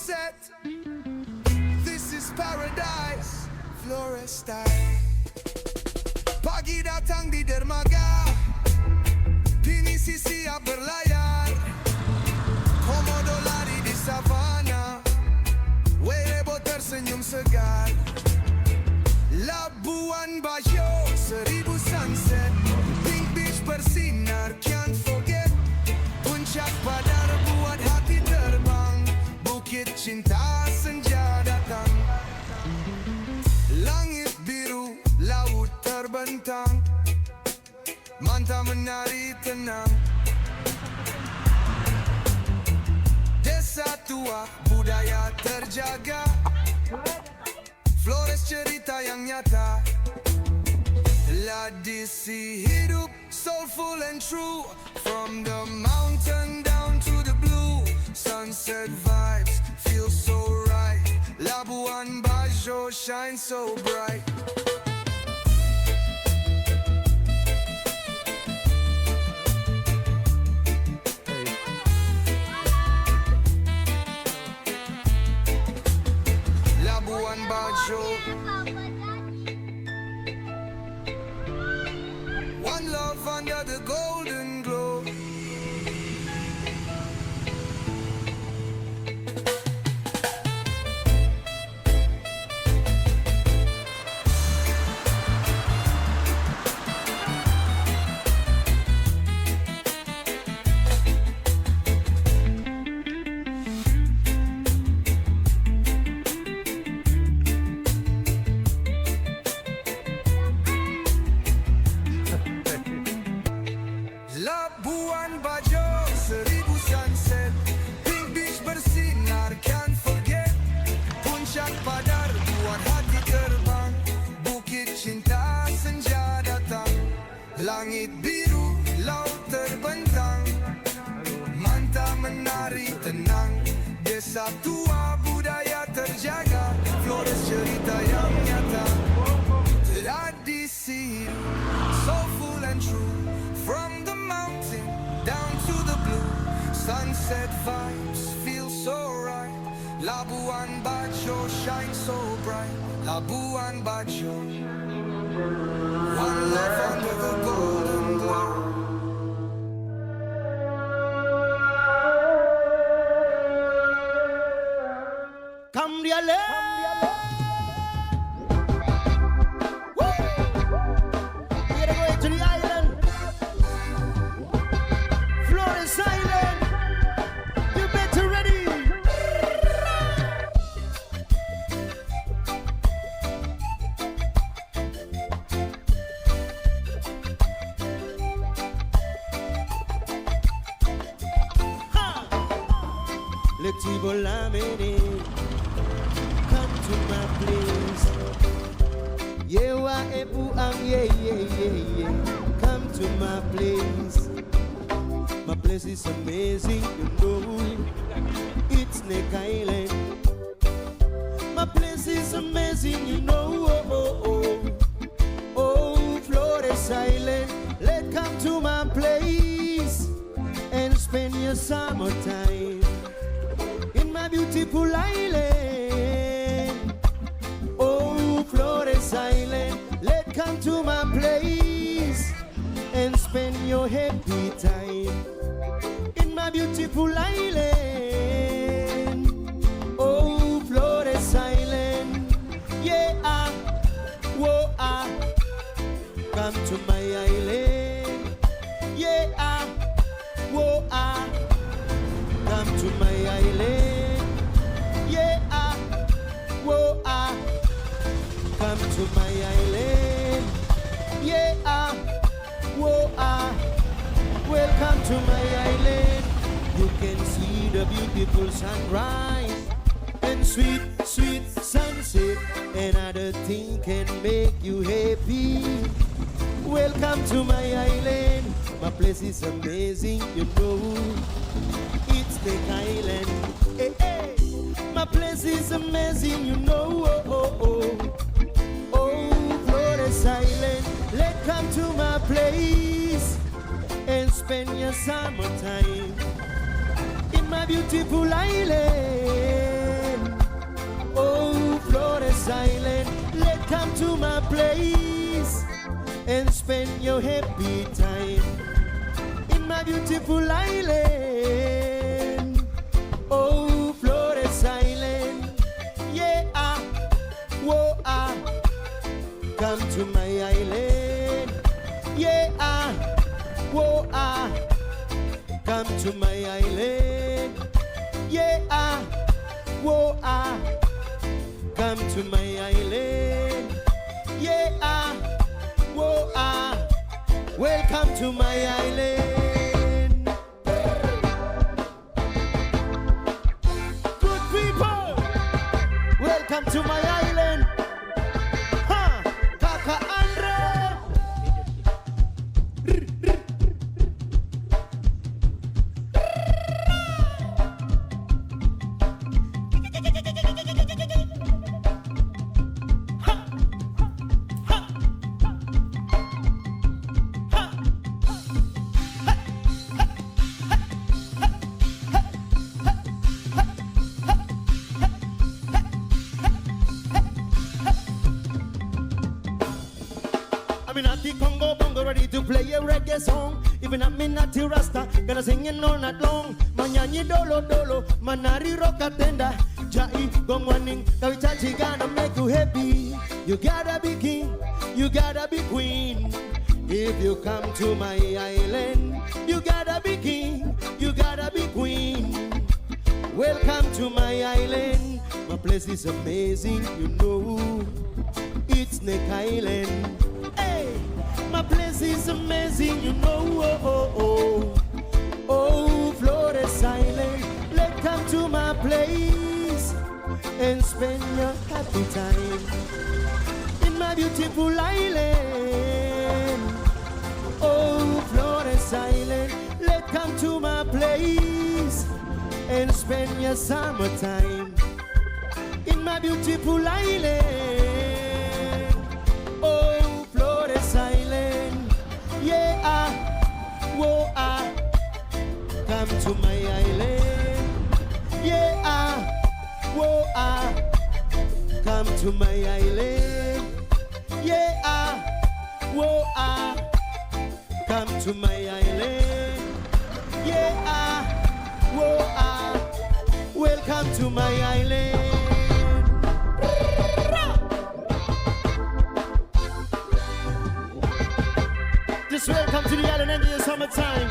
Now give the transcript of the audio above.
sunset. This is paradise, flores style. Pagi datang di dermaga, pinisi siap berlayar. Komodo lari di savana, werebo tersenyum segar. Labuan bajo, 1000 sunset. Pink beach bersinar, can't forget. Puncak padar buat hati terbang. Bukit cinta senja datang. Langit biru, laut terbentang. Manta menari tenang. Desa tua, budaya terjaga. Flores cerita yang nyata. Ladisi hidup, soulful and true. From the mountain down to the blue. Sunset vibes, feel so right. Labuan Bajo shine so bright. Labuan Bajo, one love under the golden glow. Labuan Bajo, 1000 sunset. Pink beach bersinar, can't forget. Puncak padar buat hati terbang. Bukit cinta senja datang. Langit biru, laut terbentang. Manta menari tenang. Desa tua, budaya terjaga. Flores cerita yang nyata. Tradisi, soulful and true. From the mountain down to the blue. Sunset vibes feel so right. Labuan Bajo shine so bright. Labuan Bajo, one love under the golden glow. Come dear love. We're gonna go into the island. Flores Island. You better ready. Let's come to my place. Yeah, come to my place. My place is amazing, you know. It's Snake Island. My place is amazing, you know. Oh, Flores Island. Let's come to my place and spend your summertime in my beautiful island. Oh, Flores Island. Let's come to my place and spend your happy time in my beautiful island. Oh, Flores Island. Yeah, whoa, come to my island. Yeah, whoa, come to my island. Yeah, whoa, come to my island. Yeah, whoa, welcome to my island. You can see the beautiful sunrise and sweet, sweet sunset. Another thing can make you happy. Welcome to my island. My place is amazing, you know. It's the island. Hey, hey. My place is amazing, you know. Oh, Flores Island. Let's come to my place and spend your summertime in my beautiful island. Oh, Flores Island, let's come to my place and spend your happy time in my beautiful island. Oh, Flores Island, yeah, whoa, come to my island, yeah, whoa, come to my island, yeah, whoa, come to my island, yeah, whoa, welcome to my island. Good people, welcome to my island. Ha, Kaka Andre. I'm in the Congo bongo ready to play a reggae song. Even I'm in the Rasta, gonna sing it all night long. Manyanyi dolo dolo, manari rockatenda. Jai gongwaning, kawichachi gonna make you happy. You gotta be king, you gotta be queen. If you come to my island, you gotta be king, you gotta be queen. Welcome to my island. My place is amazing, you know. It's Snake Island. Hey, my place is amazing, you know. Oh, Flores Island. Let's come to my place and spend your happy time in my beautiful island. Oh, Flores Island. Let's come to my place and spend your summertime in my beautiful island. Oh, Flores Island, yeah, whoa, come to my island, yeah, whoa, come to my island, yeah, whoa, come to my island, yeah, whoa, welcome to my island. Just welcome to the island in the summertime.